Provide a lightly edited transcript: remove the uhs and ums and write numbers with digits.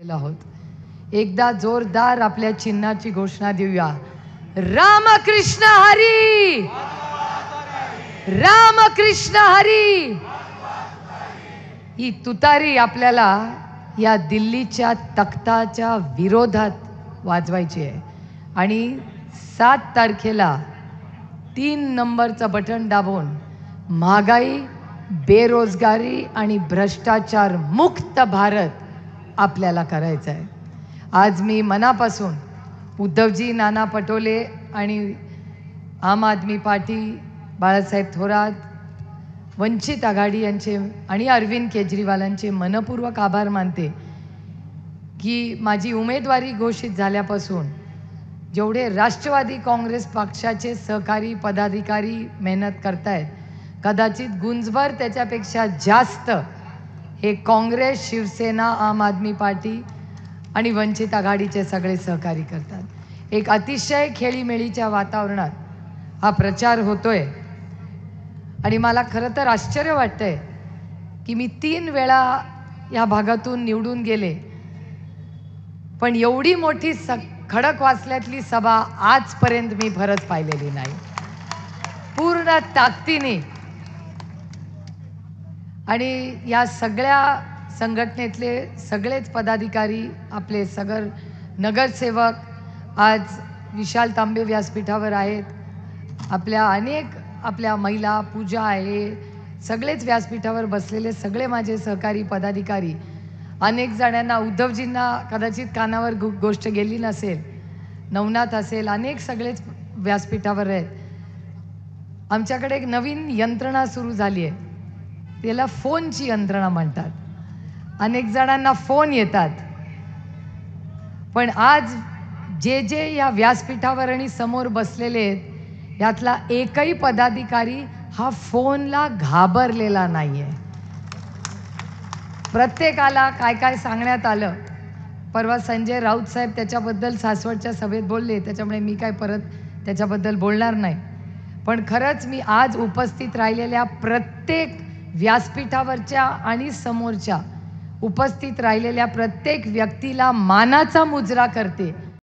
आहोत। एकदा जोरदार आपल्या चिन्हाची घोषणा देऊया। रामकृष्ण हरी, रामकृष्ण हरी। ही तुतारी आपल्याला या दिल्लीच्या तख्ताच्या विरोधात वाजवायची आहे आणि 7 तारखेला 3 नंबरचं बटन दाबून महागाई, बेरोजगारी आणि भ्रष्टाचार मुक्त भारत आपल्याला करायचं आहे। आज मी मनापासून उद्धवजी, नाना पटोले आणि आम आदमी पार्टी, बाळासाहेब थोरात, वंचित आघाडी यांचे आणि अरविंद केजरीवालांचे मनपूर्वक आभार मानते की माझी उमेदवारी घोषित झाल्यापासून जेवढे राष्ट्रवादी काँग्रेस पक्षाचे सहकारी पदाधिकारी मेहनत करतायत, कदाचित गुंजभर त्याच्यापेक्षा जास्त हे काँग्रेस, शिवसेना, आम आदमी पार्टी आणि वंचित आघाडीचे सगळे सहकारी करतात। एक अतिशय खेळीमेळीच्या वातावरणात हा प्रचार होतोय आणि मला खरं तर आश्चर्य वाटतंय की मी 3 वेळा या भागातून निवडून गेले, पण एवढी मोठी खडकवासल्यातली सभा आजपर्यंत मी खरंच पाहिलेली नाही। पूर्ण ताकदीने आणि या सगळ्या संघटनेतले सगळेच पदाधिकारी, आपले सगळे नगरसेवक आज विशाल तांबे व्यासपीठावर आहेत, आपल्या महिला पूजा आहे, सगळेच व्यासपीठावर बसलेले सगळे माझे सहकारी पदाधिकारी, अनेक जणांना, उद्धवजींना कदाचित कानावर गोष्ट गेली नसेल, नवनाथ असेल, अनेक सगळेच व्यासपीठावर आहेत। आमच्याकडे एक नवीन यंत्रणा सुरू झाली आहे, त्याला फोनची यंत्रणा म्हणतात। अनेक जणांना फोन येतात, पण आज जे या व्यासपीठावर आणि समोर बसलेले आहेत यातला एकही पदाधिकारी हा फोनला घाबरलेला नाहीये। प्रत्येकाला काय काय सांगण्यात आलं। परवा संजय राऊत साहेब त्याच्याबद्दल सासवडच्या सभेत बोलले, त्याच्यामुळे मी काय परत त्याच्याबद्दल बोलणार नाही। पण खरंच मी आज उपस्थित राहिलेल्या प्रत्येक व्यासपीठावरच्या आणि समोरच्या उपस्थित राहिलेल्या प्रत्येक व्यक्तीला मानाचा मुजरा करते